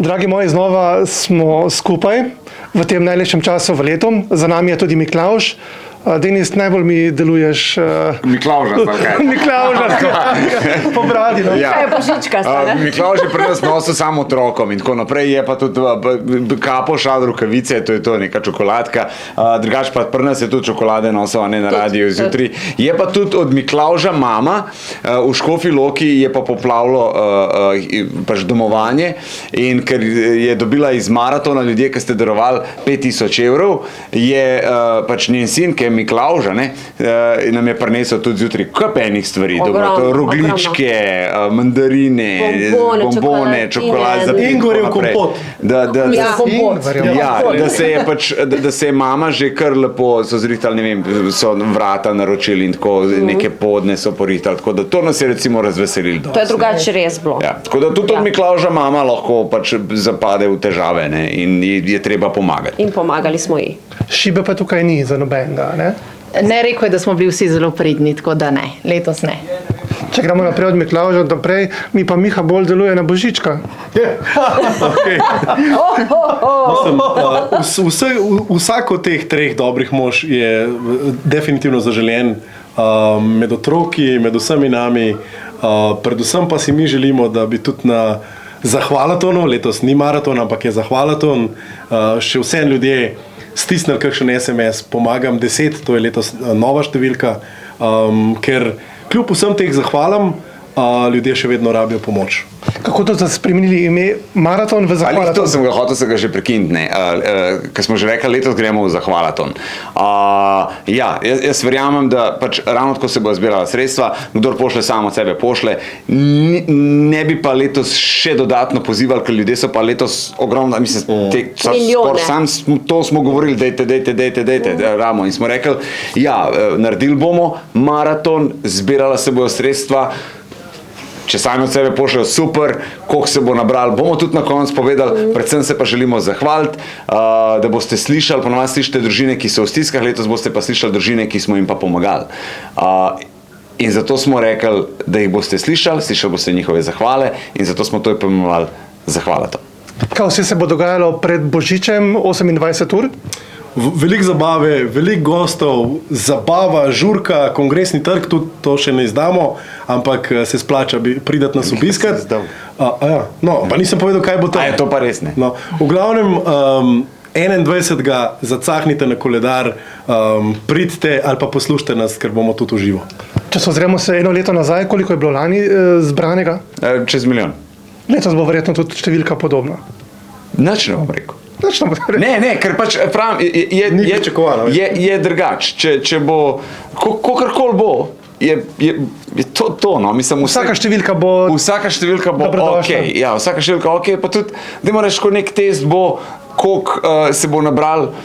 Dragi moji, znova smo skupaj v tem najlepšem času v letu. Za nami je tudi Miklavž. Denis, najbolj mi deluješ... Miklavža, kaj? Miklavža, po bradi. No. Ja. Kaj je božička, stane? Miklavž je pri nas nosil samo otrokom in tako naprej. Je pa tudi kapo, šal, rukavice, to je to, neka čokoladka. Drugač pa pri nas je tudi čokolade nosil, a ne na radiju zjutraj. Je pa tudi od Miklavža mama v Škofji Loki je pa poplavilo pač domovanje in ker je dobila iz maratona ljudje, ki ste darovali 5000 evrov, je pač njen sin, ki je Miklavža, nam je prinesel tudi zjutraj kup enih stvari. Rogličke, mandarine, bombone, čokolade za piti. In gorel kompot. Da se je mama že kar lepo so zrihtali, ne vem, so vrata naročili in tako neke podne so porihtali. Tako da to nas je recimo razveselilo. To je drugače res bilo. Ja, tako da tudi od Miklavža mama lahko pač zapade v težave, ne, in je treba pomagati. In pomagali smo ji. Šibe pa tukaj ni za nobenega, ne? Ne, rekel je, da smo bili vsi zelo pridni, tako da ne, letos ne. Če gremo naprej od Miklavža naprej, mi pa Miha bolj deluje na Božička. Vsak od teh treh dobrih mož je definitivno zaželen med otroki, med vsemi nami. Predvsem pa si mi želimo, da bi tudi na zahvalatonu, letos ni maraton, ampak je zahvalaton, še vsem ljudje stisnili kakšen SMS, pomagam 10, to je letos nova številka, ker kljub vsem teh zahvalam, ljudje še vedno rabijo pomoč. Kako to ste spremenili ime maraton v zahvalaton? To sem ga hotel se ga že prekiniti, ker smo že rekli, letos gremo v zahvalaton. Jaz verjamem, da pač ravno tako se bo zbirala sredstva, kdor pošle samo od sebe pošle, ne bi pa letos še dodatno pozivali, ker ljudje so pa letos ogromno, mislim, to smo govorili, dejte, ramo, in smo rekli, naredili bomo maraton, zbirala se bojo sredstva, če sami od sebe pošljajo super, koliko se bo nabrali, bomo tudi na koncu povedali, predvsem se pa želimo zahvaliti, da boste slišali, ponovadi slišite družine, ki so v stiskah, letos boste pa slišali družine, ki smo jim pa pomagali. In zato smo rekli, da jih boste slišali boste njihove zahvale in zato smo to poimenovali zahvalaton. Kaj vse se bo dogajalo pred Božičem, 28 ur? Veliko zabave, veliko gostov, zabava, žurka, kongresni trg, tudi to še ne izdamo, ampak se splača pridati nas obiskati. Pa nisem povedal, kaj bo to. Je to pa res ne. No, v glavnem, 21. zacahnite na koledar, pridite ali pa poslušajte nas, ker bomo tudi v živo. Če se ozremo se eno leto nazaj, koliko je bilo lani zbranega? Čez 1 milijon. Letos bo verjetno tudi številka podobna. Nič ne bom rekel. Ne, ker pač pravim, je drugač. Če bo, kakorkoli bo, je to, no, mislim, vsaka številka bo okej, vsaka številka okej, pa tudi, da moraš, ko nek test bo, koliko se bo nabral,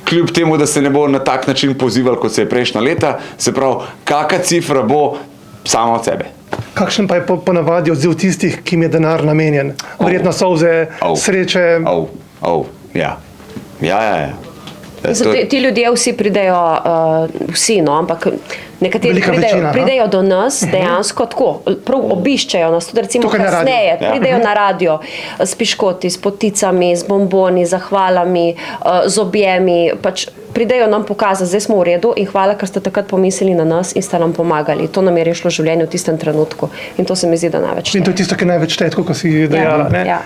kljub temu, da se ne bo na tak način pozival, kot se je prejšnja leta, se pravi, kaka cifra bo sama od sebe. Kakšen pa je ponavadi odziv tistih, ki jim je denar namenjen? Verjetno solze, sreče? Ja. Ti ljudje vsi pridejo, ampak nekateri pridejo do nas dejansko tako, prav obiščejo nas, tudi recimo kasneje, pridejo na radio s piškoti, s poticami, s bomboni, zahvalami, z objemi, pač pridejo nam pokazati, zdaj smo v redu in hvala, ker ste takrat pomislili na nas in ste nam pomagali. To nam je rešilo življenje v tistem trenutku in to se mi zdi, da največ šteje. In to je tisto, ki največ šteje, tako kot si dejala, ne? Ja.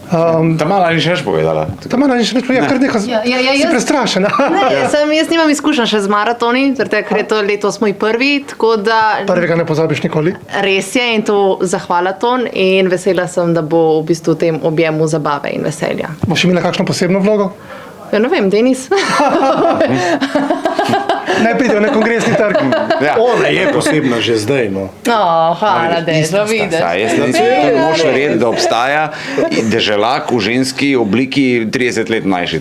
Tamara ni še povedala. Tamara ni še povedala, kar nekaj si prestrašena. Jaz nimam izkušnja še z maratoni, ker je to letos moj prvi, tako da... Prvega ne pozabiš nikoli? Res je in to zahvalaton in vesela sem, da bo v bistvu v tem objemu zabave in veselja. Boš imela kakšno posebno vlogo? Ja, ne vem, Denis. Naj pridejo na kongresni trg. Ona je posebna že zdaj, no. Hvala, Denis, da vidiš. Jaz ne moš verjeti, da obstaja deželak v ženski obliki 30 let mlajši,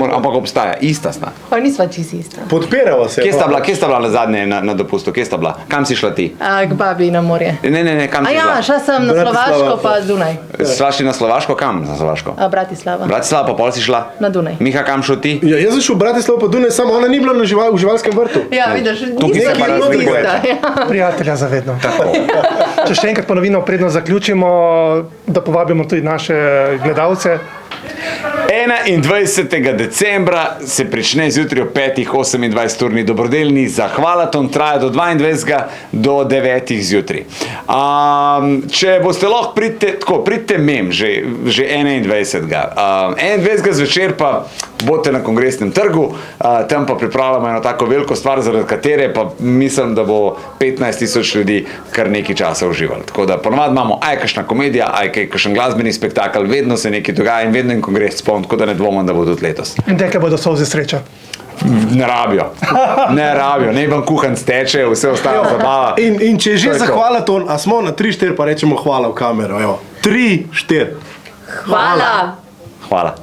ampak obstaja, ista sta. Pa nisva čisto ista. Podpirava se. Kje sta bila na zadnje na dopustu? Kje sta bila? Kam si šla ti? K babi na morje. Ne, kam si šla? Šla sem na Slovaško pa Dunaj. Šla si na Slovaško? Kam na Slovaško? Bratislava. Pa pol si šla? Na Dunaj. Miha, kam šel ti? Jaz sem šel v Bratislavo pa Dunaj, samo ona ni bila v živalskem vrtu. Ja, vidiš, tista. Prijatelja zavedno. Če še enkrat ponovimo, predno zaključimo, da povabimo tudi naše gledalce. 21. decembra se prične zjutraj ob 5:28 dobrodelni zahvalaton, traja do 22. do 9. zjutraj. Če boste lahko pridite mem že 21. 21. zvečer pa boste na Kongresnem trgu, tam pa pripravljamo eno tako veliko stvar, zaradi katere pa mislim, da bo 15.000 ljudi kar nekaj časa uživalo. Tako da ponovadi imamo aj kakšna komedija, aj kakšen glasbeni spektakel, vedno se nekaj dogaja in vedno je kongres spoln, tako da ne dvomim, da bo tudi letos. In dekle bodo solze sreča. Ne rabijo, ne vam kuhanc teče, vse ostalo zabava. In če je že zahvalaton, a smo na 3-4 pa rečemo hvala v kamero, evo. 3-4. Hvala. Hvala.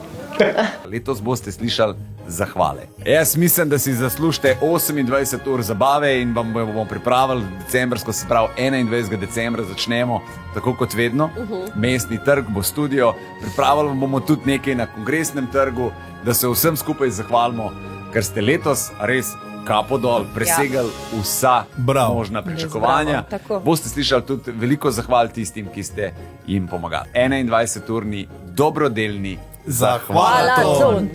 Letos boste slišali zahvale. Jaz mislim, da si zaslužite 28 ur zabave in vam bomo pripravili decembrsko, se pravi 21. decembra začnemo, tako kot vedno. Mestni trg bo studio, pripravili bomo tudi nekaj na Kongresnem trgu, da se vsem skupaj zahvalimo, ker ste letos res kapo dol presegali vsa možna pričakovanja. Boste slišali tudi veliko zahval tistim, ki ste jim pomagali. 21-urni dobrodelni zahvalaton.